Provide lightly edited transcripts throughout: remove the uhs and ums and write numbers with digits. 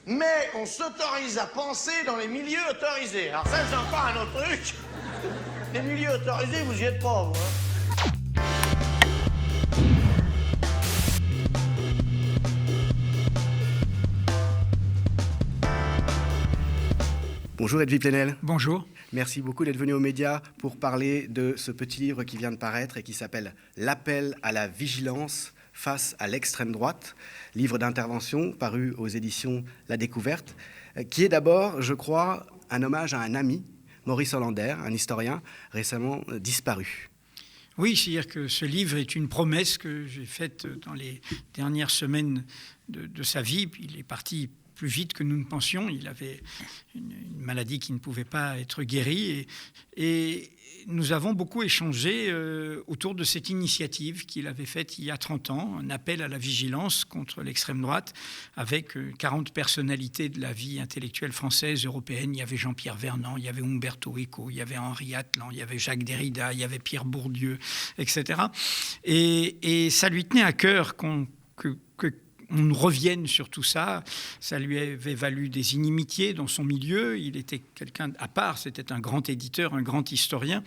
Mais on s'autorise à penser dans les milieux autorisés. Alors ça, c'est encore un autre truc. Les milieux autorisés, vous y êtes pas, vous, hein. Bonjour Edwy Plenel. Bonjour. Merci beaucoup d'être venu aux médias pour parler de ce petit livre qui vient de paraître et qui s'appelle « L'appel à la vigilance face à l'extrême droite », livre d'intervention paru aux éditions La Découverte, qui est d'abord, je crois, un hommage à un ami, Maurice Hollander, un historien récemment disparu. Oui, c'est-à-dire que ce livre est une promesse que j'ai faite dans les dernières semaines de sa vie. Il est parti plus vite que nous ne pensions. Il avait une maladie qui ne pouvait pas être guérie. Et nous avons beaucoup échangé autour de cette initiative qu'il avait faite il y a 30 ans, un appel à la vigilance contre l'extrême droite, avec 40 personnalités de la vie intellectuelle française, européenne. Il y avait Jean-Pierre Vernant, il y avait Umberto Eco, il y avait Henri Atlan, il y avait Jacques Derrida, il y avait Pierre Bourdieu, etc. Et ça lui tenait à cœur qu'on revienne sur tout ça. Ça lui avait valu des inimitiés dans son milieu. Il était quelqu'un à part, c'était un grand éditeur, un grand historien,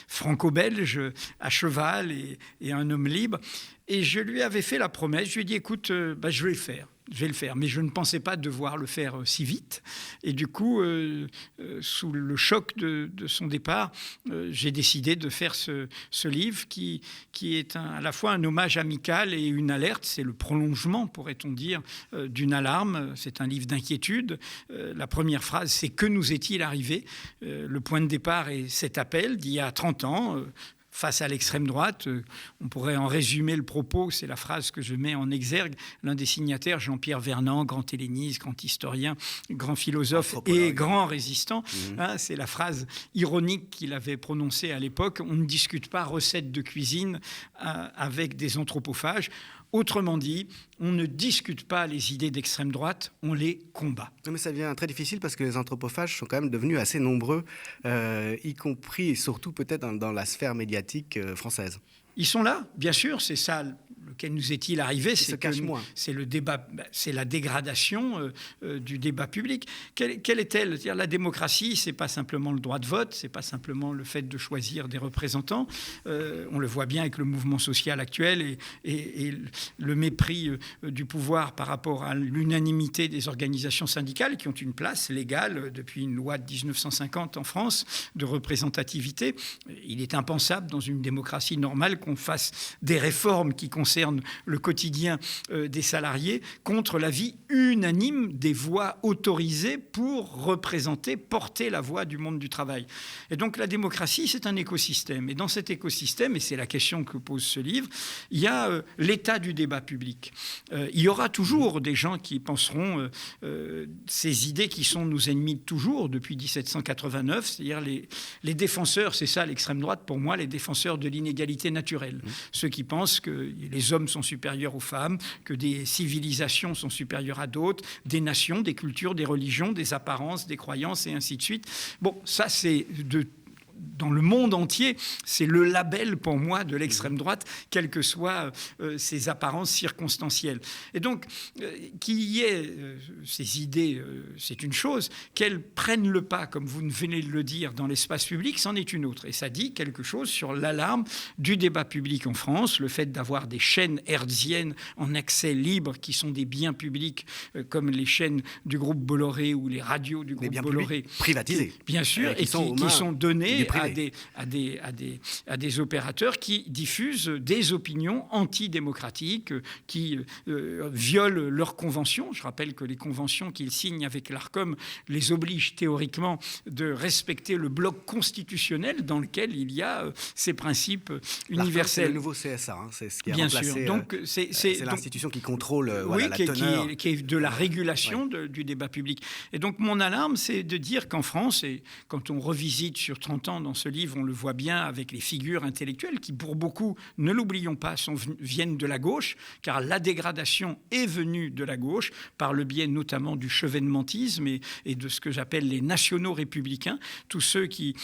franco-belge, à cheval et un homme libre. Et je lui avais fait la promesse, je lui ai dit, écoute, je vais le faire, mais je ne pensais pas devoir le faire si vite. Et du coup, sous le choc de son départ, j'ai décidé de faire ce livre qui est à la fois un hommage amical et une alerte. C'est le prolongement, pourrait-on dire, d'une alarme. C'est un livre d'inquiétude. La première phrase, c'est « Que nous est-il arrivé ?» Le point de départ est cet appel d'il y a 30 ans, face à l'extrême droite. On pourrait en résumer le propos, c'est la phrase que je mets en exergue. L'un des signataires, Jean-Pierre Vernant, grand helléniste, grand historien, grand philosophe et grand résistant, c'est la phrase ironique qu'il avait prononcée à l'époque. On ne discute pas recettes de cuisine avec des anthropophages. Autrement dit, on ne discute pas les idées d'extrême droite, on les combat. Mais ça devient très difficile parce que les anthropophages sont quand même devenus assez nombreux, y compris et surtout peut-être dans la sphère médiatique française. Ils sont là, bien sûr, c'est ça. Lequel nous est-il arrivé? C'est le débat, c'est la dégradation du débat public. Quelle est-elle? C'est-à-dire, la démocratie, c'est pas simplement le droit de vote, c'est pas simplement le fait de choisir des représentants. On le voit bien avec le mouvement social actuel et le mépris du pouvoir par rapport à l'unanimité des organisations syndicales qui ont une place légale depuis une loi de 1950 en France de représentativité. Il est impensable dans une démocratie normale qu'on fasse des réformes qui concernent le quotidien des salariés contre l'avis unanime des voix autorisées pour représenter, porter la voix du monde du travail. Et donc la démocratie, c'est un écosystème. Et dans cet écosystème, et c'est la question que pose ce livre, il y a l'état du débat public. Il y aura toujours des gens qui penseront ces idées qui sont nos ennemis de toujours depuis 1789, c'est-à-dire les défenseurs, c'est ça l'extrême droite pour moi, les défenseurs de l'inégalité naturelle. Ceux qui pensent que les hommes sont supérieurs aux femmes, que des civilisations sont supérieures à d'autres, des nations, des cultures, des religions, des apparences, des croyances et ainsi de suite. Bon, ça c'est dans le monde entier, c'est le label pour moi de l'extrême droite, quelles que soient ses apparences circonstancielles. Et donc, qu'il y ait ces idées, c'est une chose. Qu'elles prennent le pas, comme vous venez de le dire, dans l'espace public, c'en est une autre. Et ça dit quelque chose sur l'alarme du débat public en France, le fait d'avoir des chaînes hertziennes en accès libre, qui sont des biens publics, comme les chaînes du groupe Bolloré ou les radios du groupe Bolloré. Privatisés. Bien sûr, et qui sont donnés à des opérateurs qui diffusent des opinions antidémocratiques, qui violent leurs conventions. Je rappelle que les conventions qu'ils signent avec l'ARCOM les obligent théoriquement de respecter le bloc constitutionnel dans lequel il y a ces principes universels. C'est le nouveau CSA, hein, c'est ce qui a bien remplacé. Sûr. Donc, c'est l'institution qui contrôle la teneur. Qui est de la régulation du débat public. Et donc mon alarme, c'est de dire qu'en France, et quand on revisite sur 30 ans intéressant dans ce livre, on le voit bien avec les figures intellectuelles qui, pour beaucoup, ne l'oublions pas, viennent de la gauche, car la dégradation est venue de la gauche, par le biais notamment du chevènementisme et de ce que j'appelle les nationaux républicains, tous ceux qui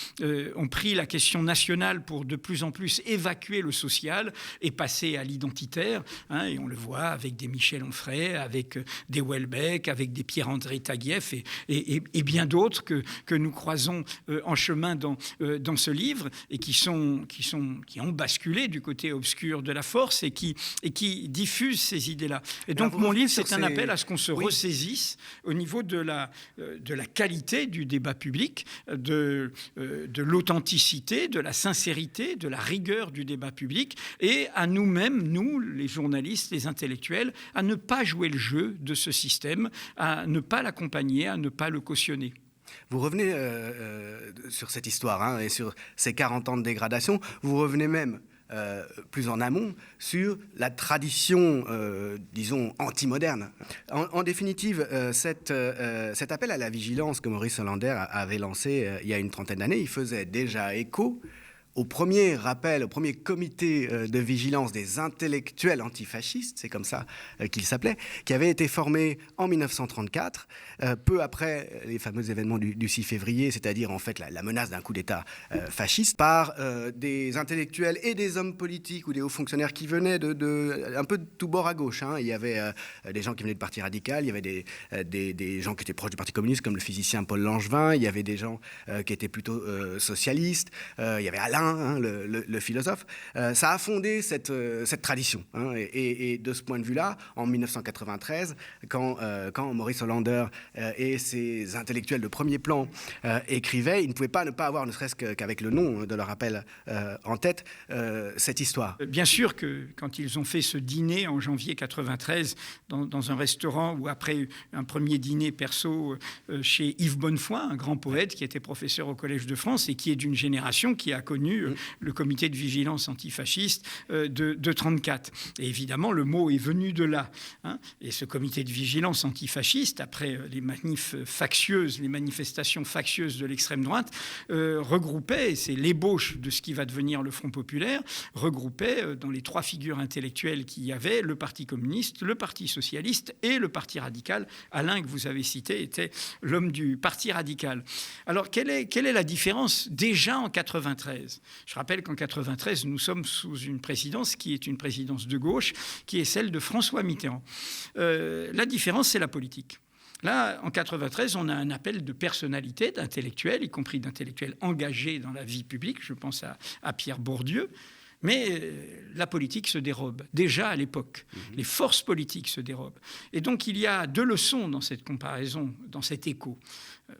ont pris la question nationale pour de plus en plus évacuer le social et passer à l'identitaire, hein, et on le voit avec des Michel Onfray, avec des Houellebecq, avec des Pierre-André Taguieff et bien d'autres que nous croisons en chemin dans ce livre et qui ont basculé du côté obscur de la force et qui diffusent ces idées-là. Et donc mon livre, c'est un appel à ce qu'on se ressaisisse au niveau de la qualité du débat public, de l'authenticité, de la sincérité, de la rigueur du débat public, et à nous-mêmes, nous, les journalistes, les intellectuels, à ne pas jouer le jeu de ce système, à ne pas l'accompagner, à ne pas le cautionner. Vous revenez sur cette histoire, hein, et sur ces 40 ans de dégradation. Vous revenez même plus en amont sur la tradition, disons, anti-moderne. En définitive, cet appel à la vigilance que Maurice Hollander avait lancé il y a une trentaine d'années, il faisait déjà écho au premier rappel, au premier comité de vigilance des intellectuels antifascistes, c'est comme ça qu'il s'appelait, qui avait été formé en 1934, peu après les fameux événements du 6 février, c'est-à-dire en fait la menace d'un coup d'État fasciste, par des intellectuels et des hommes politiques ou des hauts fonctionnaires qui venaient un peu de tout bord à gauche, hein. Il y avait des gens qui venaient du Parti radical, il y avait des gens qui étaient proches du Parti communiste, comme le physicien Paul Langevin, il y avait des gens qui étaient plutôt socialistes, il y avait Alain, hein, le philosophe. Ça a fondé cette tradition, hein, et de ce point de vue-là, en 1993, quand Maurice Hollander et ses intellectuels de premier plan écrivaient, ils ne pouvaient pas ne pas avoir, ne serait-ce qu'avec le nom de leur appel en tête, cette histoire. Bien sûr que quand ils ont fait ce dîner en janvier 93 dans un restaurant, ou après un premier dîner perso chez Yves Bonnefoy, un grand poète qui était professeur au Collège de France et qui est d'une génération qui a connu le comité de vigilance antifasciste de 34. Et évidemment, le mot est venu de là, hein. Et ce comité de vigilance antifasciste, après les manifestations factieuses de l'extrême droite, regroupait, et c'est l'ébauche de ce qui va devenir le Front populaire, regroupait dans les trois figures intellectuelles qu'il y avait le Parti communiste, le Parti socialiste et le Parti radical. Alain, que vous avez cité, était l'homme du Parti radical. Alors, quelle est la différence déjà en 93 ? Je rappelle qu'en 93, nous sommes sous une présidence qui est une présidence de gauche, qui est celle de François Mitterrand. La différence, c'est la politique. Là, en 93, on a un appel de personnalités, d'intellectuels, y compris d'intellectuels engagés dans la vie publique. Je pense à Pierre Bourdieu. Mais la politique se dérobe, déjà à l'époque. Les forces politiques se dérobent. Et donc, il y a deux leçons dans cette comparaison, dans cet écho.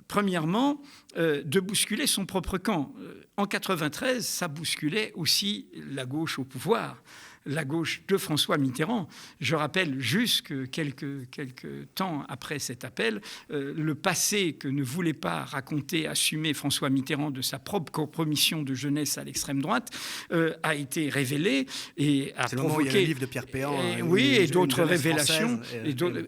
Premièrement, de bousculer son propre camp. En 93, ça bousculait aussi la gauche au pouvoir, la gauche de François Mitterrand. Je rappelle juste que quelques temps après cet appel, le passé que ne voulait pas raconter, assumer François Mitterrand de sa propre compromission de jeunesse à l'extrême droite, a été révélé et a provoqué... C'est le moment où il y a le livre de Pierre Péan. Oui, et d'autres révélations,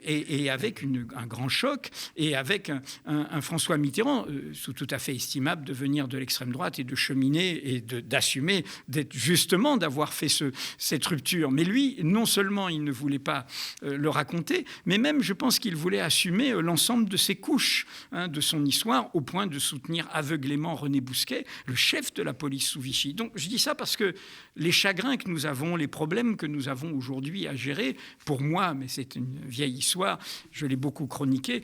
et avec un grand choc, et avec un François Mitterrand, tout à fait estimable, de venir de l'extrême droite et de cheminer et d'assumer, justement d'avoir fait cette rupture. Mais lui, non seulement il ne voulait pas le raconter, mais même, je pense qu'il voulait assumer l'ensemble de ses couches, hein, de son histoire, au point de soutenir aveuglément René Bousquet, le chef de la police sous Vichy. Donc, je dis ça parce que les chagrins que nous avons, les problèmes que nous avons aujourd'hui à gérer, pour moi, mais c'est une vieille histoire, je l'ai beaucoup chroniqué,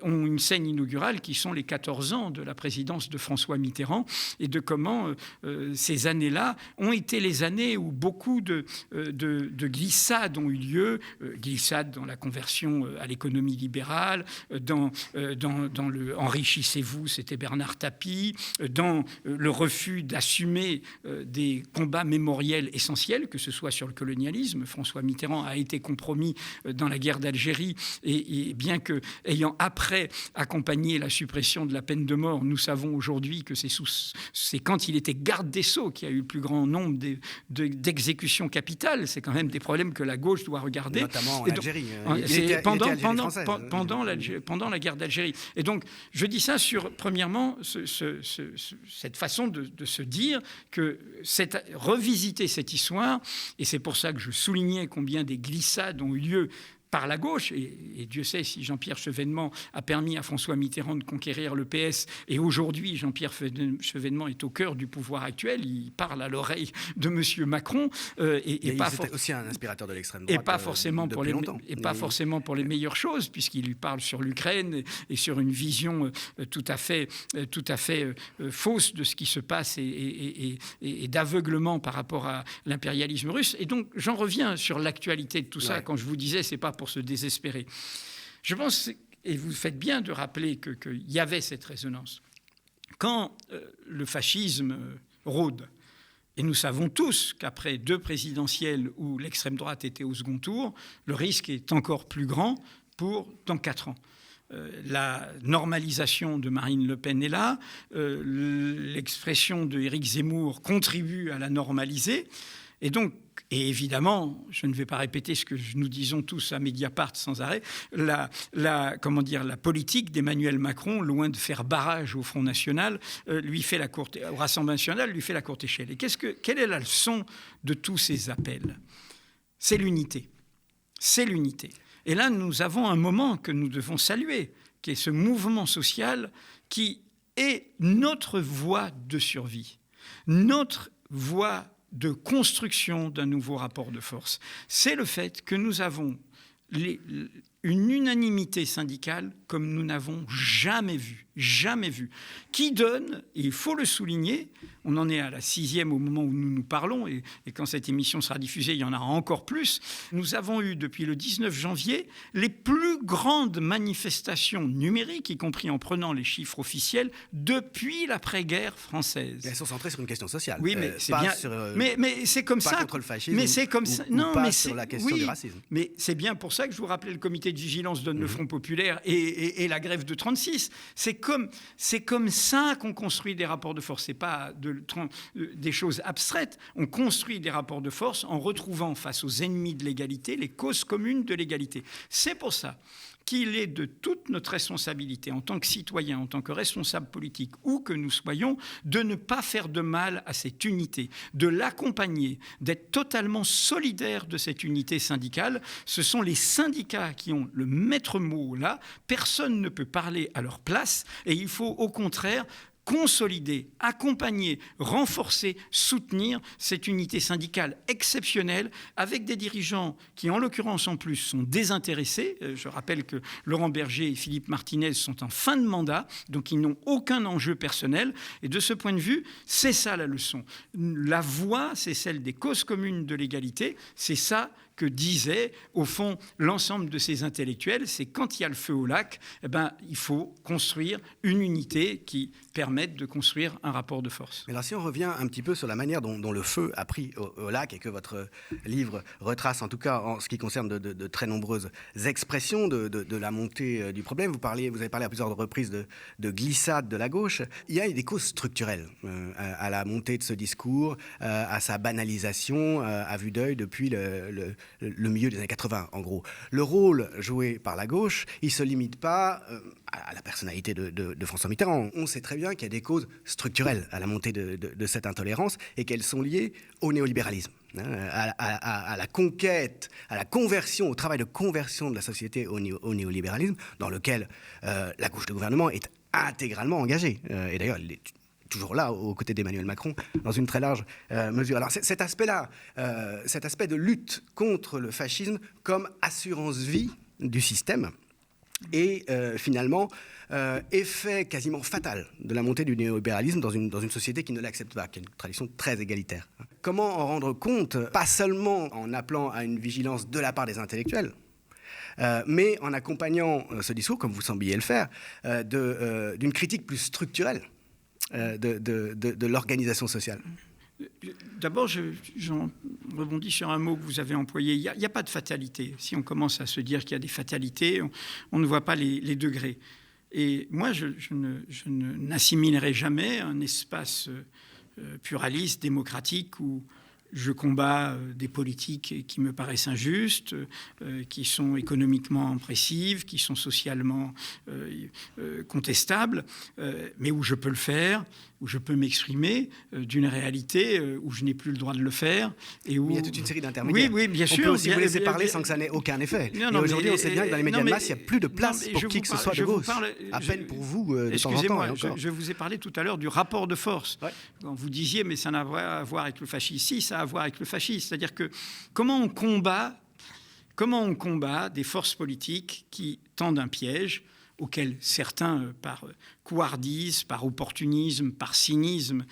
ont une scène inaugurale qui sont les 14 ans de la présidence de François Mitterrand, et de comment ces années-là ont été les années où beaucoup de glissades ont eu lieu, glissades dans la conversion à l'économie libérale, dans le enrichissez-vous, c'était Bernard Tapie, dans le refus d'assumer des combats mémoriels essentiels, que ce soit sur le colonialisme. François Mitterrand a été compromis dans la guerre d'Algérie, et bien que, ayant après accompagné la suppression de la peine de mort, nous savons aujourd'hui que c'est quand il était garde des Sceaux qu'il y a eu le plus grand nombre d'exécutions capitales capitales. C'est quand même des problèmes que la gauche doit regarder. Notamment en donc, Algérie. Pendant la guerre d'Algérie. Et donc, je dis ça sur, premièrement, cette façon de se dire que revisiter cette histoire, et c'est pour ça que je soulignais combien des glissades ont eu lieu par la gauche, et Dieu sait si Jean-Pierre Chevènement a permis à François Mitterrand de conquérir le PS, et aujourd'hui Jean-Pierre Chevènement est au cœur du pouvoir actuel, il parle à l'oreille de M. Macron, et pas c'était aussi un inspirateur de l'extrême droite, et pas forcément pour les meilleures choses, puisqu'il lui parle sur l'Ukraine et sur une vision tout à fait fausse de ce qui se passe et d'aveuglement par rapport à l'impérialisme russe. Et donc j'en reviens sur l'actualité de tout ça, quand je vous disais c'est pas pour se désespérer. Je pense, et vous faites bien de rappeler qu'il y avait cette résonance. Quand le fascisme rôde, et nous savons tous qu'après 2 présidentielles où l'extrême droite était au second tour, le risque est encore plus grand dans 4 ans. La normalisation de Marine Le Pen est là, l'expression de Éric Zemmour contribue à la normaliser, et évidemment, je ne vais pas répéter ce que nous disons tous à Mediapart sans arrêt, la politique d'Emmanuel Macron, loin de faire barrage au Front National, au Rassemblement National, lui fait la courte échelle. Et quelle est la leçon de tous ces appels ? C'est l'unité. C'est l'unité. Et là, nous avons un moment que nous devons saluer, qui est ce mouvement social qui est notre voie de survie, notre voie de construction d'un nouveau rapport de force. C'est le fait que nous avons une unanimité syndicale comme nous n'avons jamais vu, qui donne, et il faut le souligner, on en est à la 6e au moment où nous nous parlons, et quand cette émission sera diffusée, il y en aura encore plus. Nous avons eu, depuis le 19 janvier, les plus grandes manifestations numériques, y compris en prenant les chiffres officiels, depuis l'après-guerre française. Et elles sont centrées sur une question sociale. Oui, mais c'est bien. Mais c'est comme pas ça. Contre le fascisme. Mais c'est comme ça. Non, mais sur la question du racisme. Mais c'est bien pour ça que je vous rappelais le comité de vigilance donne le Front populaire et la grève de 36. C'est comme ça qu'on construit des rapports de force. C'est pas des choses abstraites. On construit des rapports de force en retrouvant face aux ennemis de l'égalité les causes communes de l'égalité. C'est pour ça qu'il est de toute notre responsabilité en tant que citoyens, en tant que responsables politiques, où que nous soyons, de ne pas faire de mal à cette unité, de l'accompagner, d'être totalement solidaire de cette unité syndicale. Ce sont les syndicats qui ont le maître mot là. Personne ne peut parler à leur place et il faut au contraire consolider, accompagner, renforcer, soutenir cette unité syndicale exceptionnelle avec des dirigeants qui, en l'occurrence en plus, sont désintéressés. Je rappelle que Laurent Berger et Philippe Martinez sont en fin de mandat, donc ils n'ont aucun enjeu personnel. Et de ce point de vue, c'est ça la leçon. La voie, c'est celle des causes communes de l'égalité. C'est ça que disait, au fond, l'ensemble de ces intellectuels, c'est quand il y a le feu au lac, il faut construire une unité qui permette de construire un rapport de force. Mais alors, si on revient un petit peu sur la manière dont le feu a pris au lac et que votre livre retrace, en tout cas en ce qui concerne de très nombreuses expressions de la montée du problème, vous avez parlé à plusieurs reprises de glissade de la gauche. Il y a des causes structurelles à la montée de ce discours, à sa banalisation à vue d'œil depuis le milieu des années 80, en gros. Le rôle joué par la gauche, il ne se limite pas à la personnalité de François Mitterrand. On sait très bien qu'il y a des causes structurelles à la montée de cette intolérance et qu'elles sont liées au néolibéralisme, à la conquête, à la conversion, au travail de conversion de la société au néolibéralisme, dans lequel la gauche de gouvernement est intégralement engagée. Et d'ailleurs, elle est toujours là, aux côtés d'Emmanuel Macron, dans une très large mesure. Alors cet aspect-là, cet aspect de lutte contre le fascisme comme assurance-vie du système, et finalement effet quasiment fatal de la montée du néolibéralisme dans une société qui ne l'accepte pas, qui a une tradition très égalitaire. Comment en rendre compte, pas seulement en appelant à une vigilance de la part des intellectuels, mais en accompagnant ce discours, comme vous sembliez le faire, d'une critique plus structurelle de l'organisation sociale. D'abord, j'en rebondis sur un mot que vous avez employé. Il n'y a pas de fatalité. Si on commence à se dire qu'il y a des fatalités, on ne voit pas les degrés. Et moi, je n'assimilerai jamais un espace pluraliste, démocratique, où Je combats des politiques qui me paraissent injustes, qui sont économiquement oppressives, qui sont socialement contestables, mais où je peux le faire, où je peux m'exprimer d'une réalité où je n'ai plus le droit de le faire. Et où... Mais il y a toute une série d'intermédiaires. Oui, bien sûr. On peut aussi vous laisser parler sans que ça n'ait aucun effet. Et aujourd'hui, on sait bien que dans les médias de masse, il n'y a plus de place pour qui que ce soit de gauche. À peine pour vous, de temps en temps. Excusez-moi, je vous ai parlé tout à l'heure du rapport de force. Ouais. Quand vous disiez, mais ça n'a pas à voir avec le fascisme. Si, ça a à voir avec le fascisme. C'est-à-dire que comment on combat des forces politiques qui tendent un piège auquel certains, par couardise, par opportunisme, par cynisme,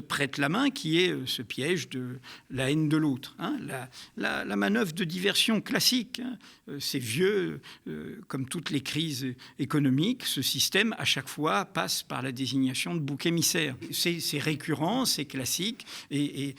prêtent la main, qui est ce piège de la haine de l'autre. Hein, la manœuvre de diversion classique, hein, c'est vieux, comme toutes les crises économiques, ce système, à chaque fois, passe par la désignation de bouc émissaire. C'est récurrent, c'est classique, et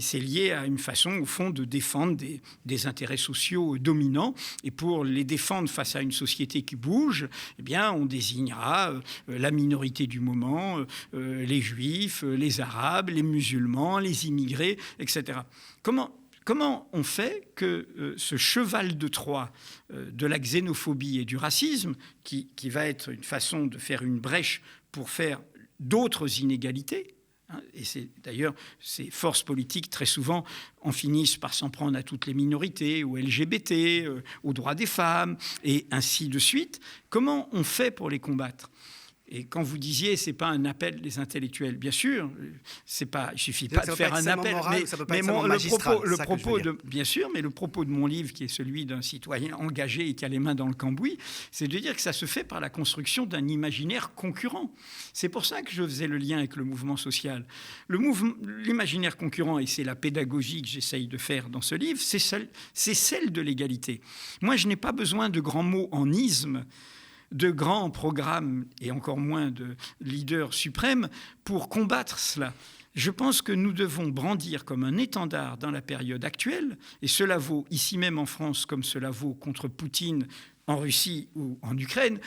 c'est lié à une façon, au fond, de défendre des intérêts sociaux dominants. Et pour les défendre face à une société qui bouge, eh bien, on désignera la minorité du moment, les juifs, les arabes, les musulmans, les immigrés, etc. Comment on fait que ce cheval de Troie de la xénophobie et du racisme, qui va être une façon de faire une brèche pour faire d'autres inégalités, hein, et c'est d'ailleurs ces forces politiques très souvent en finissent par s'en prendre à toutes les minorités, aux LGBT, aux droits des femmes, et ainsi de suite. Comment on fait pour les combattre ? Et quand vous disiez, c'est pas un appel des intellectuels, bien sûr, c'est pas, il suffit pas de faire un appel, mais le propos de, bien sûr, mais le propos de mon livre, qui est celui d'un citoyen engagé et qui a les mains dans le cambouis, c'est de dire que ça se fait par la construction d'un imaginaire concurrent. C'est pour ça que je faisais le lien avec le mouvement social. L'imaginaire concurrent, et c'est la pédagogie que j'essaye de faire dans ce livre, c'est celle de l'égalité. Moi, je n'ai pas besoin de grands mots en isme, de grands programmes et encore moins de leaders suprêmes pour combattre cela. Je pense que nous devons brandir comme un étendard dans la période actuelle, et cela vaut ici même en France comme cela vaut contre Poutine en Russie ou en Ukraine,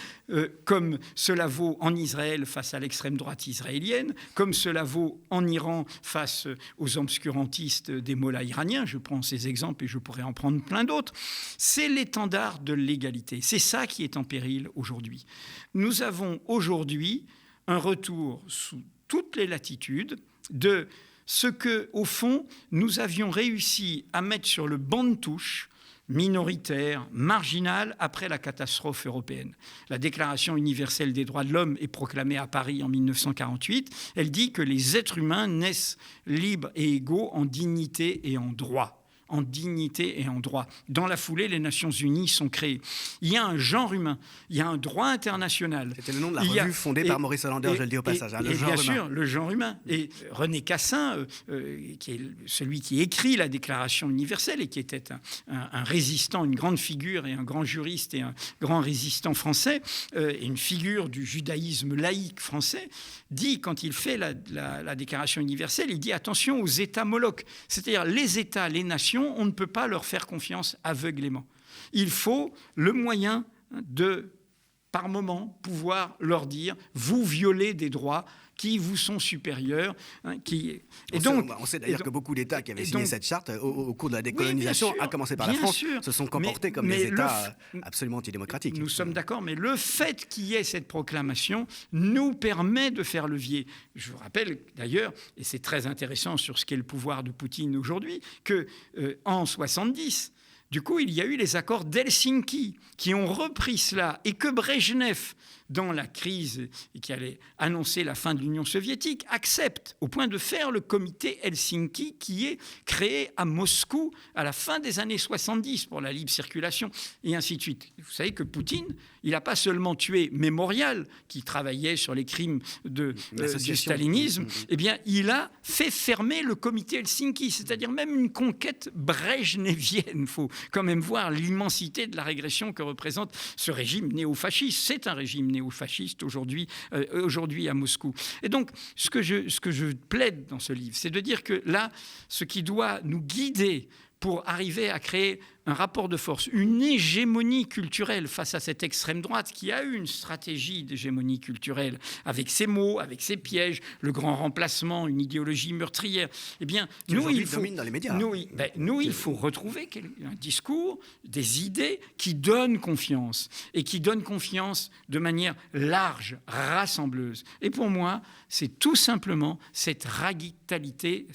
comme cela vaut en Israël face à l'extrême droite israélienne, comme cela vaut en Iran face aux obscurantistes des mollahs iraniens. Je prends ces exemples et je pourrais en prendre plein d'autres. C'est l'étendard de l'égalité. C'est ça qui est en péril aujourd'hui. Nous avons aujourd'hui un retour sous toutes les latitudes de ce que, au fond, nous avions réussi à mettre sur le banc de touche minoritaire, marginale, après la catastrophe européenne. La Déclaration universelle des droits de l'homme est proclamée à Paris en 1948. Elle dit que les êtres humains naissent libres et égaux en dignité et en droit. En dignité et en droit. Dans la foulée, les Nations Unies sont créées. Il y a un genre humain, il y a un droit international. C'était le nom de la revue fondée par Maurice Hollander, je le dis au passage. Le genre humain. Bien sûr, le genre humain. Et René Cassin, qui est celui qui écrit la Déclaration universelle et qui était un résistant, une grande figure et un grand juriste et un grand résistant français, et une figure du judaïsme laïque français, dit, quand il fait la Déclaration universelle, il dit attention aux États molochs, c'est-à-dire les États, les nations, on ne peut pas leur faire confiance aveuglément. Il faut le moyen de, par moment, pouvoir leur dire « vous violez des droits qui vous sont supérieurs. Hein, on sait d'ailleurs que beaucoup d'États qui avaient signé cette charte au cours de la décolonisation, à commencer par la France, se sont comportés comme des États absolument antidémocratiques. Nous sommes d'accord, mais le fait qu'il y ait cette proclamation nous permet de faire levier. Je vous rappelle d'ailleurs, et c'est très intéressant sur ce qu'est le pouvoir de Poutine aujourd'hui, qu'en 1970, du coup, il y a eu les accords d'Helsinki qui ont repris cela, et que Brejnev, dans la crise qui allait annoncer la fin de l'Union soviétique, accepte au point de faire le comité Helsinki qui est créé à Moscou à la fin des années 70 pour la libre circulation, et ainsi de suite. Vous savez que Poutine, il n'a pas seulement tué Mémorial, qui travaillait sur les crimes du stalinisme, eh bien, il a fait fermer le comité Helsinki, c'est-à-dire même une conquête brejnevienne. Il faut quand même voir l'immensité de la régression que représente ce régime néofasciste. C'est un régime néofasciste aujourd'hui à Moscou. Et donc, ce que je plaide dans ce livre, c'est de dire que là, ce qui doit nous guider pour arriver à créer un rapport de force, une hégémonie culturelle face à cette extrême droite qui a eu une stratégie d'hégémonie culturelle avec ses mots, avec ses pièges, le grand remplacement, une idéologie meurtrière. Eh bien, nous, il faut, dans les médias. Il faut retrouver un discours, des idées qui donnent confiance et qui donnent confiance de manière large, rassembleuse. Et pour moi, c'est tout simplement cette radicalité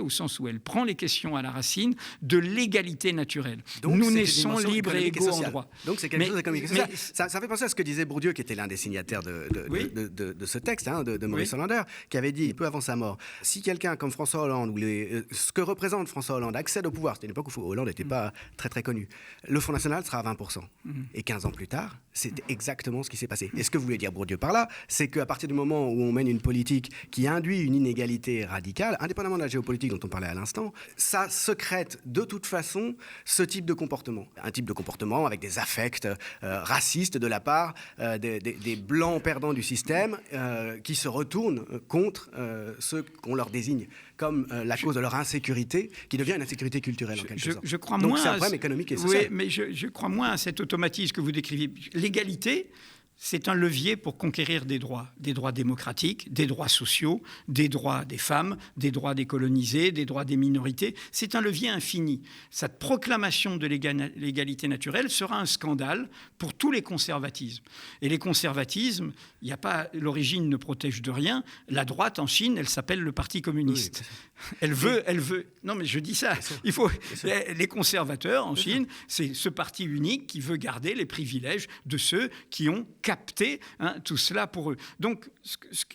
au sens où elle prend les questions à la racine de l'égalité naturelle. Donc, nous naissons libres et égaux en droit. Donc c'est quelque chose d'économique. Ça fait penser à ce que disait Bourdieu, qui était l'un des signataires de ce texte, de Maurice Hollander, qui avait dit, peu avant sa mort, si quelqu'un comme François Hollande, ou ce que représente François Hollande, accède au pouvoir, c'était une époque où Hollande n'était pas très très connu, le Front National sera à 20%. Et 15 ans plus tard, c'était exactement ce qui s'est passé. Et ce que voulait dire Bourdieu par là, c'est qu'à partir du moment où on mène une politique qui induit une inégalité radicale, indépendamment de la géopolitique dont on parlait à l'instant, ça secrète de toute façon ce type de comportement. Un type de comportement avec des affects racistes de la part des blancs perdants du système qui se retournent contre ceux qu'on leur désigne comme la cause de leur insécurité, qui devient une insécurité culturelle en quelque sorte. Donc c'est un problème économique et social. Oui, mais je crois moins à cet automatisme que vous décrivez. L'égalité, c'est un levier pour conquérir des droits démocratiques, des droits sociaux, des droits des femmes, des droits des colonisés, des droits des minorités. C'est un levier infini. Cette proclamation de l'égalité naturelle sera un scandale pour tous les conservatismes. Et les conservatismes, l'origine ne protège de rien. La droite en Chine, elle s'appelle le Parti communiste. Oui, elle veut. Non, mais je dis ça. Il faut. Les conservateurs en Chine, c'est ce parti unique qui veut garder les privilèges de ceux qui ont capté tout cela pour eux. Donc,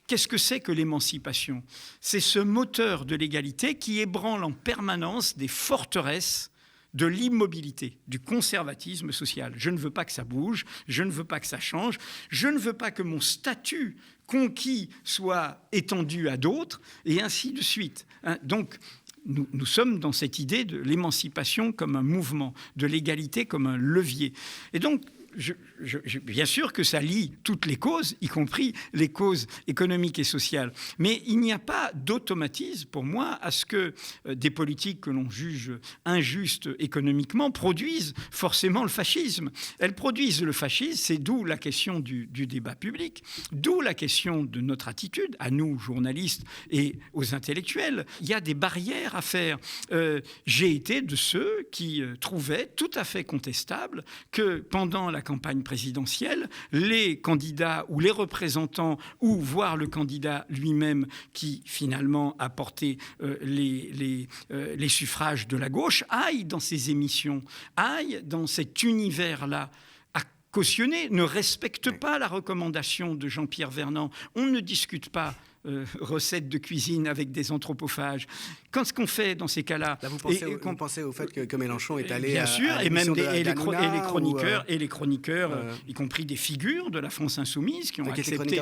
qu'est-ce que c'est que l'émancipation ? C'est ce moteur de l'égalité qui ébranle en permanence des forteresses de l'immobilité, du conservatisme social. Je ne veux pas que ça bouge, je ne veux pas que ça change, je ne veux pas que mon statut conquis soit étendu à d'autres, et ainsi de suite. Donc, nous sommes dans cette idée de l'émancipation comme un mouvement, de l'égalité comme un levier. Et donc, bien sûr que ça lie toutes les causes, y compris les causes économiques et sociales. Mais il n'y a pas d'automatisme, pour moi, à ce que des politiques que l'on juge injustes économiquement produisent forcément le fascisme. Elles produisent le fascisme, c'est d'où la question du débat public, d'où la question de notre attitude, à nous, journalistes, et aux intellectuels. Il y a des barrières à faire. J'ai été de ceux qui trouvaient tout à fait contestable que pendant la campagne présidentielle, les candidats ou les représentants, ou voire le candidat lui-même qui finalement a porté les suffrages de la gauche, aillent dans ces émissions, aillent dans cet univers-là, à cautionner, ne respectent pas la recommandation de Jean-Pierre Vernant. On ne discute pas recettes de cuisine avec des anthropophages. Qu'est-ce qu'on fait dans ces cas-là ? Là, vous pensez au fait que Mélenchon est allé bien sûr, à et même les chroniqueurs, y compris des figures de la France insoumise qui ont accepté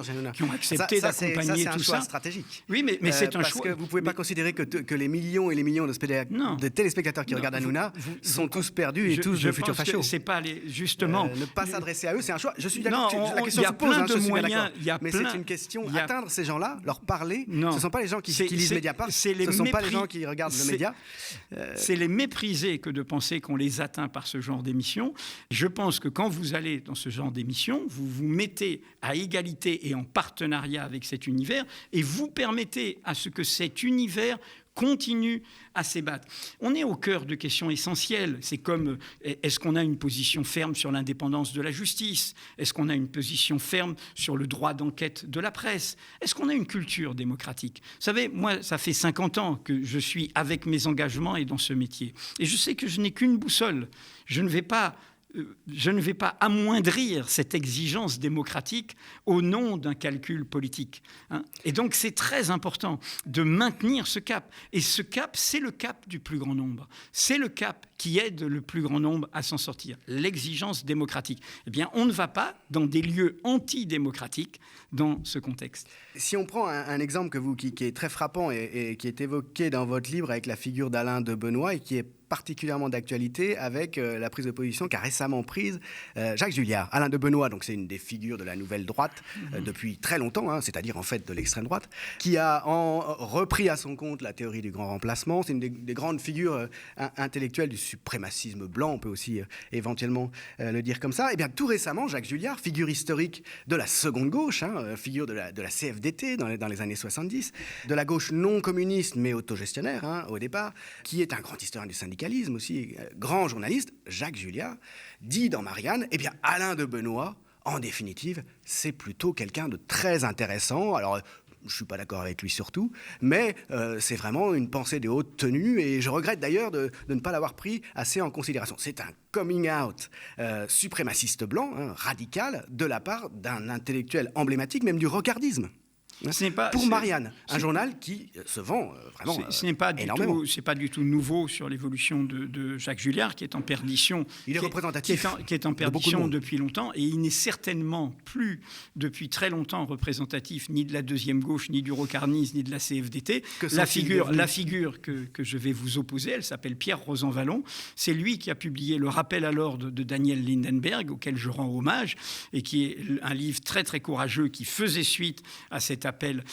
d'accompagner un tout choix ça. Stratégique. Oui, mais c'est un choix. Parce que vous ne pouvez pas considérer que les millions et les millions de téléspectateurs qui regardent Hanouna sont tous perdus et tous de futurs fachos. C'est pas justement ne pas s'adresser à eux, c'est un choix. Je suis d'accord. La question se pose. Je suis bien d'accord. Mais c'est une question. Atteindre ces gens-là, leur parler. Ce ne sont pas les gens qui lisent Mediapart. Ce ne sont pas les gens qui regardent le média. C'est les mépriser que de penser qu'on les atteint par ce genre d'émission. Je pense que quand vous allez dans ce genre d'émission, vous vous mettez à égalité et en partenariat avec cet univers et vous permettez à ce que cet univers continue à s'ébattre. On est au cœur de questions essentielles. C'est comme, est-ce qu'on a une position ferme sur l'indépendance de la justice ? Est-ce qu'on a une position ferme sur le droit d'enquête de la presse ? Est-ce qu'on a une culture démocratique ? Vous savez, moi, ça fait 50 ans que je suis avec mes engagements et dans ce métier. Et je sais que je n'ai qu'une boussole. Je ne vais pas amoindrir cette exigence démocratique au nom d'un calcul politique. Et donc, c'est très important de maintenir ce cap. Et ce cap, c'est le cap du plus grand nombre. C'est le cap qui aide le plus grand nombre à s'en sortir. L'exigence démocratique. Eh bien, on ne va pas dans des lieux antidémocratiques dans ce contexte. Si on prend un exemple qui est très frappant et qui est évoqué dans votre livre avec la figure d'Alain de Benoît et qui est particulièrement d'actualité avec la prise de position qu'a récemment prise Jacques Julliard. Alain de Benoît, donc c'est une des figures de la nouvelle droite depuis très longtemps, hein, c'est-à-dire en fait de l'extrême droite, qui a repris à son compte la théorie du grand remplacement. C'est une des grandes figures intellectuelles du suprémacisme blanc, on peut aussi éventuellement le dire comme ça. Et bien tout récemment, Jacques Julliard, figure historique de la seconde gauche, hein, figure de la CFDT dans les années 70, de la gauche non communiste mais autogestionnaire, hein, au départ, qui est un grand historien du syndicalisme aussi, grand journaliste, Jacques Julliard, dit dans Marianne, eh bien Alain de Benoît, en définitive, c'est plutôt quelqu'un de très intéressant. Alors, je ne suis pas d'accord avec lui surtout, mais c'est vraiment une pensée de haute tenue et je regrette d'ailleurs de ne pas l'avoir pris assez en considération. C'est un coming out suprémaciste blanc, hein, radical, de la part d'un intellectuel emblématique, même du rocardisme. Pour Marianne, un journal qui se vend vraiment énormément. Ce n'est pas du tout nouveau sur l'évolution de Jacques Julliard, qui est en perdition. Il est représentatif. Qui est en perdition depuis longtemps, et il n'est certainement plus, depuis très longtemps, représentatif ni de la deuxième gauche, ni du rocarnisme, ni de la CFDT. La figure que je vais vous opposer, elle s'appelle Pierre Rosanvallon. C'est lui qui a publié Le rappel à l'ordre de Daniel Lindenberg, auquel je rends hommage, et qui est un livre très très courageux qui faisait suite à cet appel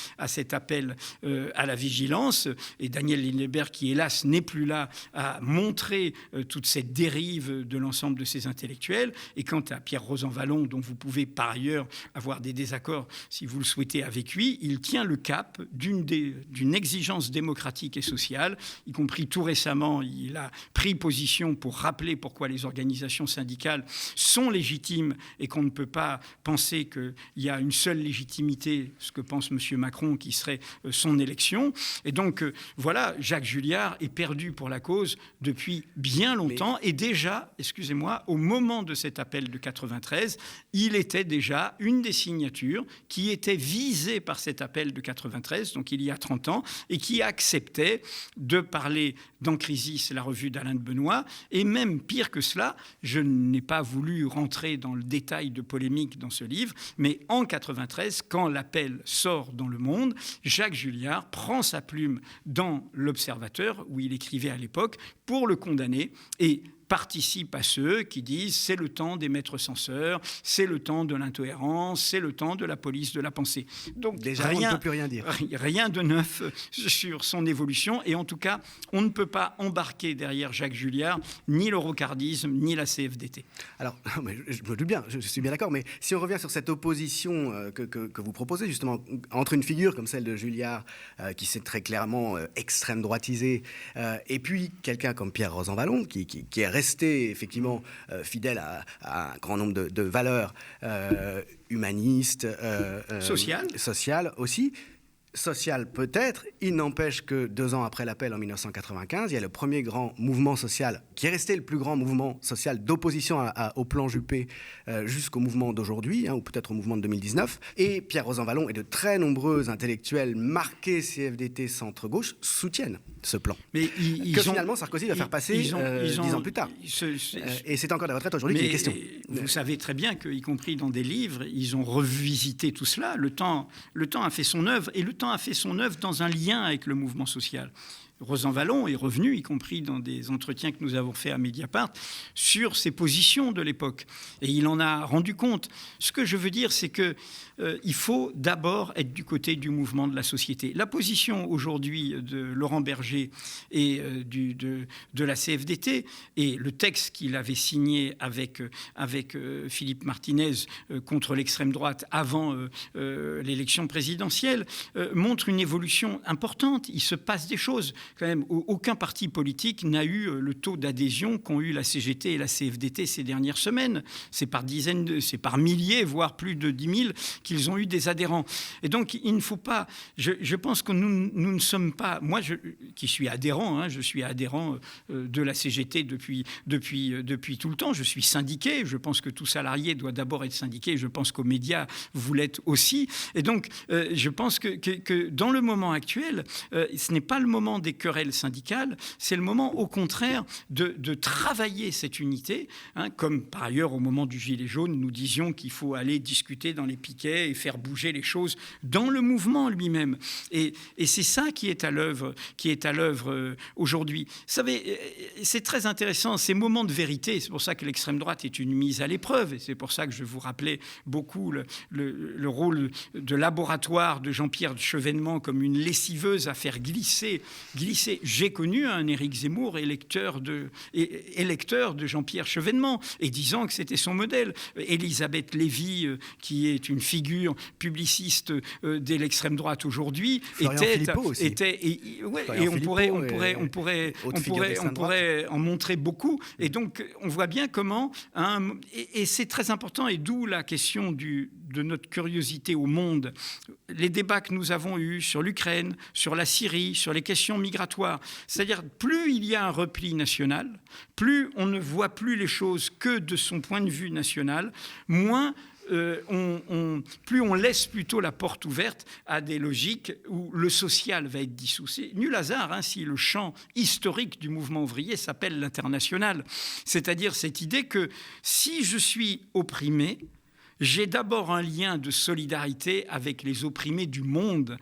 à la vigilance, et Daniel Lindenberg, qui hélas n'est plus là, a montré toute cette dérive de l'ensemble de ces intellectuels. Et quant à Pierre Rosanvallon, dont vous pouvez par ailleurs avoir des désaccords si vous le souhaitez avec lui, il tient le cap d'une exigence démocratique et sociale, y compris tout récemment, il a pris position pour rappeler pourquoi les organisations syndicales sont légitimes et qu'on ne peut pas penser qu'il y a une seule légitimité, ce que pense M. Macron, qui serait son élection. Et donc, voilà, Jacques Julliard est perdu pour la cause depuis bien longtemps. Et déjà, excusez-moi, au moment de cet appel de 93, il était déjà une des signatures qui était visée par cet appel de 93, donc il y a 30 ans, et qui acceptait de parler dans Crisis, la revue d'Alain de Benoît. Et même pire que cela, je n'ai pas voulu rentrer dans le détail de polémique dans ce livre, mais en 93, quand l'appel sort dans Le Monde, Jacques Julliard prend sa plume dans l'Observateur, où il écrivait à l'époque, pour le condamner, et participe à ceux qui disent c'est le temps des maîtres censeurs, c'est le temps de l'intohérence, c'est le temps de la police de la pensée. Donc déjà, on ne peut plus rien dire. Rien de neuf sur son évolution, et en tout cas, on ne peut pas embarquer derrière Jacques Julliard ni le rocardisme, ni la CFDT. Alors, je me doute bien, je suis bien d'accord, mais si on revient sur cette opposition que vous proposez, justement, entre une figure comme celle de Julliard, qui s'est très clairement extrême droitisée, et puis quelqu'un comme Pierre Rosanvallon, qui est resté effectivement fidèle à un grand nombre de valeurs humanistes, sociales aussi. Social peut-être, il n'empêche que 2 ans après l'appel en 1995, il y a le premier grand mouvement social, qui est resté le plus grand mouvement social d'opposition au plan Juppé jusqu'au mouvement d'aujourd'hui, hein, ou peut-être au mouvement de 2019. Et Pierre Rosanvallon et de très nombreux intellectuels marqués CFDT centre-gauche soutiennent ce plan. Mais finalement Sarkozy va faire passer 10 ans plus tard. Et c'est encore des retraites aujourd'hui qui est question. Vous savez très bien qu'y compris dans des livres, ils ont revisité tout cela. Le temps a fait son œuvre, et le temps a fait son œuvre dans un lien avec le mouvement social. Rosanvallon est revenu, y compris dans des entretiens que nous avons faits à Mediapart, sur ses positions de l'époque. Et il en a rendu compte. Ce que je veux dire, c'est qu'il faut d'abord être du côté du mouvement de la société. La position aujourd'hui de Laurent Berger et de la CFDT, et le texte qu'il avait signé avec Philippe Martinez contre l'extrême droite avant l'élection présidentielle, montre une évolution importante. Il se passe des choses. Quand même, aucun parti politique n'a eu le taux d'adhésion qu'ont eu la CGT et la CFDT ces dernières semaines. C'est par dizaines, c'est par milliers, voire plus de 10 000 qu'ils ont eu des adhérents. Et donc, il ne faut pas... Je pense que nous ne sommes pas... Moi, qui suis adhérent, je suis adhérent de la CGT depuis tout le temps. Je suis syndiqué. Je pense que tout salarié doit d'abord être syndiqué. Je pense qu'aux médias, vous l'êtes aussi. Et donc, je pense que dans le moment actuel, ce n'est pas le moment des querelles syndicales, c'est le moment, au contraire, de travailler cette unité, hein, comme par ailleurs, au moment du Gilet jaune, nous disions qu'il faut aller discuter dans les piquets et faire bouger les choses dans le mouvement lui-même. Et c'est ça qui est à l'œuvre aujourd'hui. Vous savez, c'est très intéressant, ces moments de vérité, c'est pour ça que l'extrême droite est une mise à l'épreuve, et c'est pour ça que je vous rappelais beaucoup le rôle de laboratoire de Jean-Pierre Chevènement comme une lessiveuse à faire glisser. J'ai connu un Éric Zemmour électeur de Jean-Pierre Chevènement, et disant que c'était son modèle. Elisabeth Lévy, qui est une figure publiciste de l'extrême droite aujourd'hui, on pourrait en montrer beaucoup. Et donc, on voit bien comment, et c'est très important, et d'où la question de notre curiosité au monde. Les débats que nous avons eus sur l'Ukraine, sur la Syrie, sur les questions migratoires, c'est-à-dire plus il y a un repli national, plus on ne voit plus les choses que de son point de vue national, moins plus on laisse plutôt la porte ouverte à des logiques où le social va être dissous. C'est nul hasard si le champ historique du mouvement ouvrier s'appelle l'international. C'est-à-dire cette idée que si je suis opprimé, j'ai d'abord un lien de solidarité avec les opprimés du monde,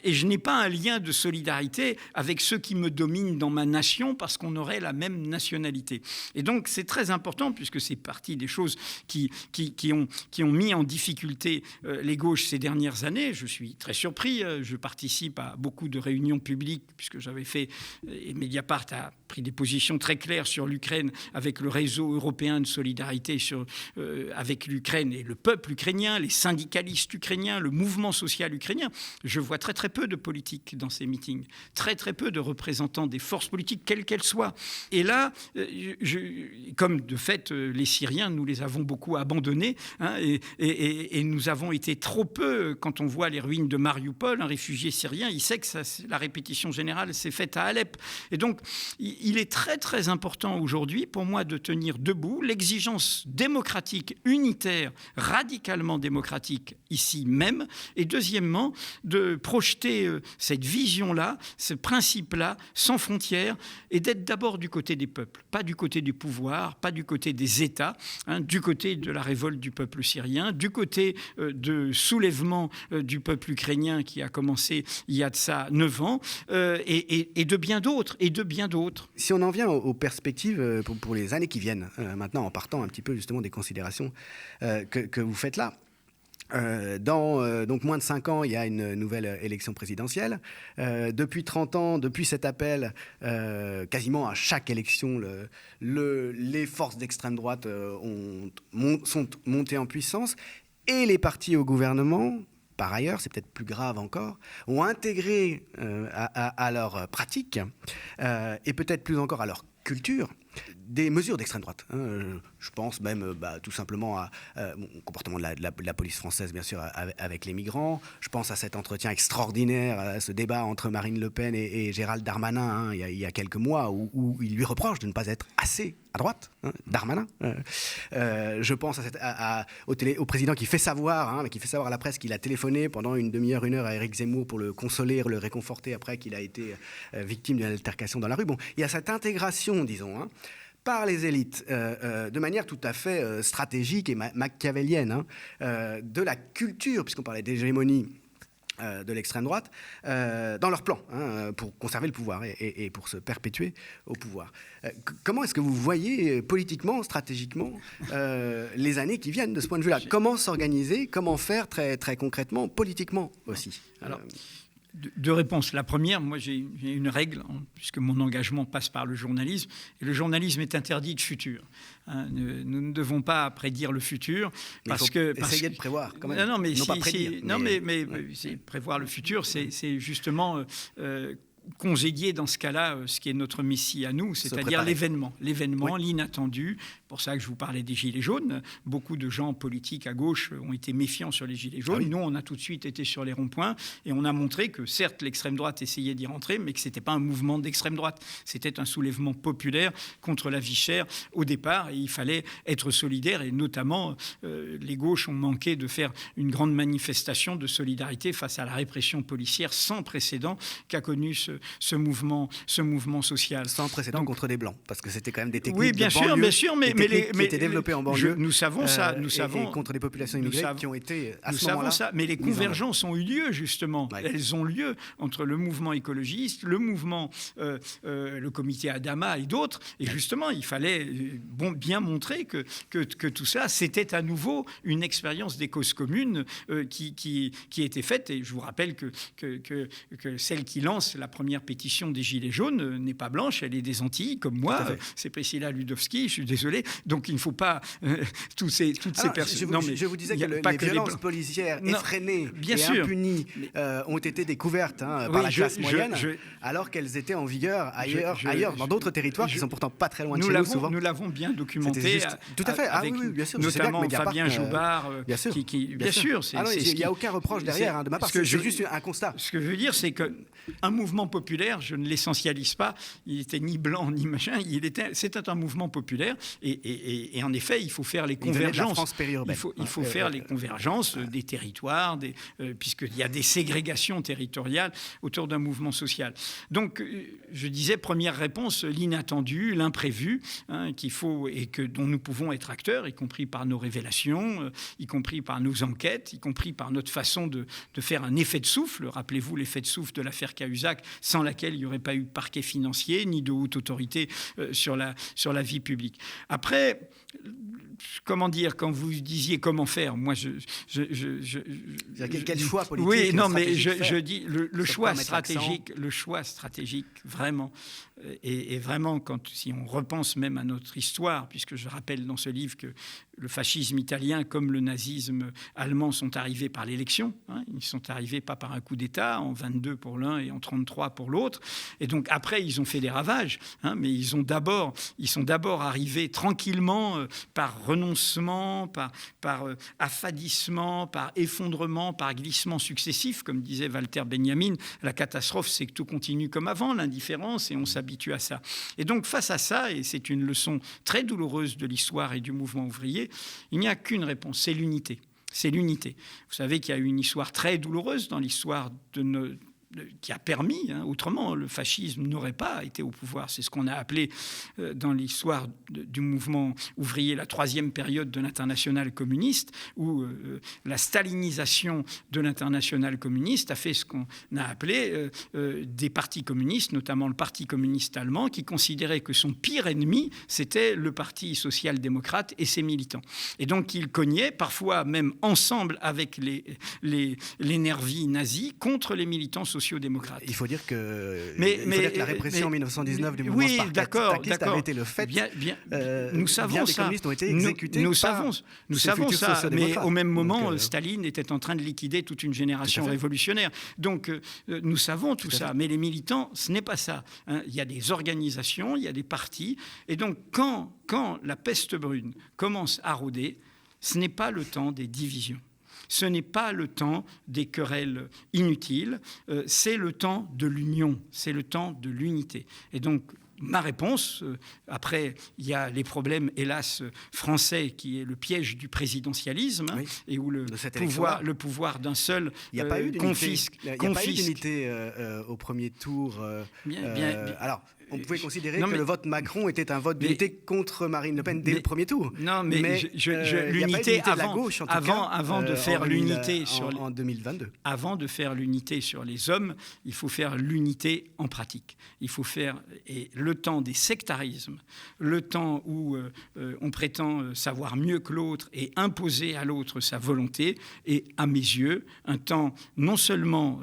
et je n'ai pas un lien de solidarité avec ceux qui me dominent dans ma nation, parce qu'on aurait la même nationalité. Et donc c'est très important, puisque c'est partie des choses qui ont mis en difficulté les gauches ces dernières années. Je suis très surpris, je participe à beaucoup de réunions publiques, puisque j'avais fait, et Mediapart a pris des positions très claires sur l'Ukraine, avec le réseau européen de solidarité avec l'Ukraine et le peuple ukrainien, les syndicalistes ukrainiens, le mouvement social ukrainien. Je vois très très peu de politiques dans ces meetings, très très peu de représentants des forces politiques, quelles qu'elles soient. Et là, comme de fait les Syriens, nous les avons beaucoup abandonnés, et nous avons été trop peu, quand on voit les ruines de Mariupol, un réfugié syrien, il sait que la répétition générale s'est faite à Alep. Et donc, il est très très important aujourd'hui pour moi de tenir debout l'exigence démocratique, unitaire, radicalement démocratique ici même, et deuxièmement, de projeter cette vision-là, ce principe-là, sans frontières, et d'être d'abord du côté des peuples, pas du côté du pouvoir, pas du côté des États, du côté de la révolte du peuple syrien, du côté de soulèvement du peuple ukrainien qui a commencé il y a de ça 9 ans, et de bien d'autres, Si on en vient aux perspectives pour les années qui viennent, maintenant en partant un petit peu justement des considérations que vous faites là, dans donc moins de 5 ans, il y a une nouvelle élection présidentielle. Depuis 30 ans, depuis cet appel, quasiment à chaque élection, les forces d'extrême droite sont montées en puissance, et les partis au gouvernement, par ailleurs, c'est peut-être plus grave encore, ont intégré à leur pratique, et peut-être plus encore à leur culture, des mesures d'extrême droite. Je pense même tout simplement au comportement de la police française, bien sûr, avec les migrants. Je pense à cet entretien extraordinaire, à ce débat entre Marine Le Pen et Gérald Darmanin, il y a quelques mois, où il lui reproche de ne pas être assez à droite, Darmanin. Je pense au président qui fait savoir à la presse qu'il a téléphoné pendant une demi-heure, 1 heure à Éric Zemmour pour le consoler, le réconforter après qu'il a été victime d'une altercation dans la rue. Bon, il y a cette intégration, disons, par les élites, de manière tout à fait stratégique et machiavélienne, de la culture, puisqu'on parlait d'hégémonie de l'extrême droite, dans leur plan, pour conserver le pouvoir et pour se perpétuer au pouvoir. Comment est-ce que vous voyez politiquement, stratégiquement, les années qui viennent de ce point de vue-là? Comment s'organiser, comment faire très, très concrètement, politiquement aussi? Alors, deux réponses. La première, moi j'ai une règle, puisque mon engagement passe par le journalisme, et le journalisme est interdit de futur. Nous ne devons pas prédire le futur, essayer de prévoir quand même. Mais prévoir le futur, c'est justement congédier dans ce cas-là ce qui est notre messie à nous, c'est-à-dire l'événement, l'inattendu, pour ça que je vous parlais des Gilets jaunes. Beaucoup de gens politiques à gauche ont été méfiants sur les Gilets jaunes. Nous, on a tout de suite été sur les ronds-points et on a montré que, certes, l'extrême droite essayait d'y rentrer, mais que ce n'était pas un mouvement d'extrême droite. C'était un soulèvement populaire contre la vie chère au départ. Et il fallait être solidaire. Et notamment, les gauches ont manqué de faire une grande manifestation de solidarité face à la répression policière sans précédent qu'a connu ce mouvement social. Sans précédent. Donc, contre des Blancs, parce que c'était quand même des techniques oui, bien sûr, qui étaient développées en banlieue. Nous savons ça. Et contre les populations immigrées qui ont été à ce moment-là. Ça. Mais les convergences ont eu lieu, justement. Ouais. Elles ont lieu entre le mouvement écologiste, le mouvement, le comité Adama et d'autres. Et justement, il fallait bien montrer que tout ça, c'était à nouveau une expérience des causes communes qui était faite. Et je vous rappelle que celle qui lance la première pétition des Gilets jaunes n'est pas blanche, elle est des Antilles, comme moi. C'est Priscilla Ludowski, je suis désolé. Donc il ne faut pas toutes ces personnes. Je vous disais que les violences policières effrénées et impunies ont été découvertes par la classe moyenne, alors qu'elles étaient en vigueur ailleurs dans d'autres territoires qui sont pourtant pas très loin de chez nous souvent. Nous l'avons bien documenté. Tout à fait. Oui, bien sûr. Notamment Fabien Joubard. Bien sûr. Bien sûr. Il n'y a aucun reproche derrière de ma part. C'est juste un constat. Ce que je veux dire, c'est qu'un mouvement populaire, je ne l'essentialise pas, il n'était ni blanc ni machin, c'était un mouvement populaire. Et en effet, il faut faire les convergences. Il faut faire les convergences des territoires, puisqu'il y a des ségrégations territoriales autour d'un mouvement social. Donc, je disais, première réponse, l'inattendu, l'imprévu, dont nous pouvons être acteurs, y compris par nos révélations, y compris par nos enquêtes, y compris par notre façon de faire un effet de souffle. Rappelez-vous l'effet de souffle de l'affaire Cahuzac, sans laquelle il n'y aurait pas eu de parquet financier, ni de haute autorité sur la vie publique. Après, comment dire, quand vous disiez comment faire, moi quel choix politique? Oui, non, mais je dis le choix stratégique, vraiment, et vraiment, si on repense même à notre histoire, puisque je rappelle dans ce livre que le fascisme italien comme le nazisme allemand sont arrivés par l'élection. Ils ne sont arrivés pas par un coup d'État, en 22 pour l'un et en 33 pour l'autre. Et donc après, ils ont fait des ravages, mais ils sont d'abord arrivés tranquillement par renoncement, par affadissement, par effondrement, par glissement successif. Comme disait Walter Benjamin, la catastrophe, c'est que tout continue comme avant, l'indifférence, et on s'habitue à ça. Et donc face à ça, et c'est une leçon très douloureuse de l'histoire et du mouvement ouvrier, il n'y a qu'une réponse, c'est l'unité. C'est l'unité. Vous savez qu'il y a eu une histoire très douloureuse dans l'histoire qui a permis, autrement le fascisme n'aurait pas été au pouvoir. C'est ce qu'on a appelé dans l'histoire du mouvement ouvrier la troisième période de l'internationale communiste, où la stalinisation de l'internationale communiste a fait ce qu'on a appelé des partis communistes, notamment le Parti communiste allemand, qui considérait que son pire ennemi, c'était le Parti social-démocrate et ses militants. Et donc il cognait, parfois même ensemble avec les nervis nazis, contre les militants sociaux-démocrates. Il faut dire que la répression en 1919 du mouvement spartakiste avait été le fait. Nous savons des ça. communistes ont été exécutés. Nous savons ça. Mais au même moment, Staline était en train de liquider toute une génération révolutionnaire. Donc nous savons tout ça. Mais les militants, ce n'est pas ça. Il y a des organisations, il y a des partis. Et donc quand la peste brune commence à rôder, ce n'est pas le temps des divisions. Ce n'est pas le temps des querelles inutiles, c'est le temps de l'union, c'est le temps de l'unité. Et donc, ma réponse, après, il y a les problèmes, hélas, français, qui est le piège du présidentialisme, et où le pouvoir d'un seul confisque. Il n'y a pas eu d'unité au premier tour. Alors, on pouvait considérer que le vote Macron était un vote d'unité contre Marine Le Pen dès le premier tour. Non, mais l'unité avant de faire l'unité en 2022. Avant de faire l'unité sur les hommes, il faut faire l'unité en pratique. Il faut faire le temps des sectarismes, le temps où on prétend savoir mieux que l'autre et imposer à l'autre sa volonté, et à mes yeux, un temps non seulement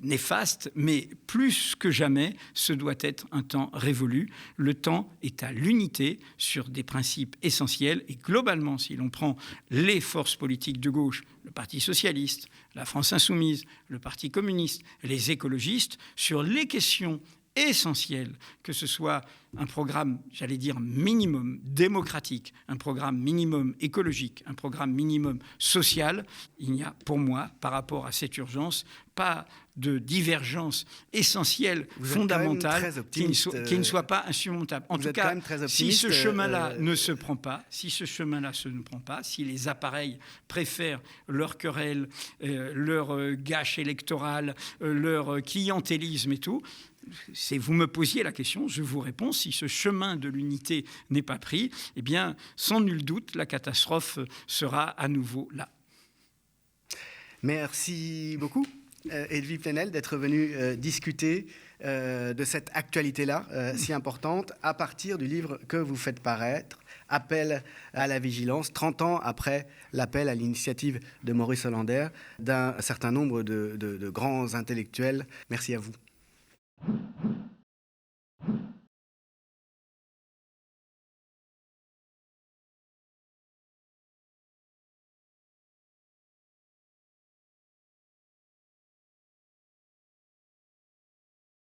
néfaste, mais plus que jamais, ce doit être un temps révolu. Le temps est à l'unité sur des principes essentiels, et globalement, si l'on prend les forces politiques de gauche, le Parti socialiste, la France insoumise, le Parti communiste, les écologistes, sur les questions essentielles, que ce soit un programme, j'allais dire, minimum démocratique, un programme minimum écologique, un programme minimum social, il n'y a pour moi, par rapport à cette urgence, pas de divergence essentielle, fondamentale, qui ne soit pas insurmontable. En tout cas, si ce chemin-là ne se prend pas, si les appareils préfèrent leur querelle, leur gâche électoral, leur clientélisme et tout, vous me posiez la question, je vous réponds, si ce chemin de l'unité n'est pas pris, eh bien, sans nul doute, la catastrophe sera à nouveau là. Merci beaucoup, Edwy Plenel, d'être venu discuter de cette actualité-là, si importante, à partir du livre que vous faites paraître, Appel à la vigilance, 30 ans après l'appel à l'initiative de Maurice Hollander, d'un certain nombre de grands intellectuels. Merci à vous.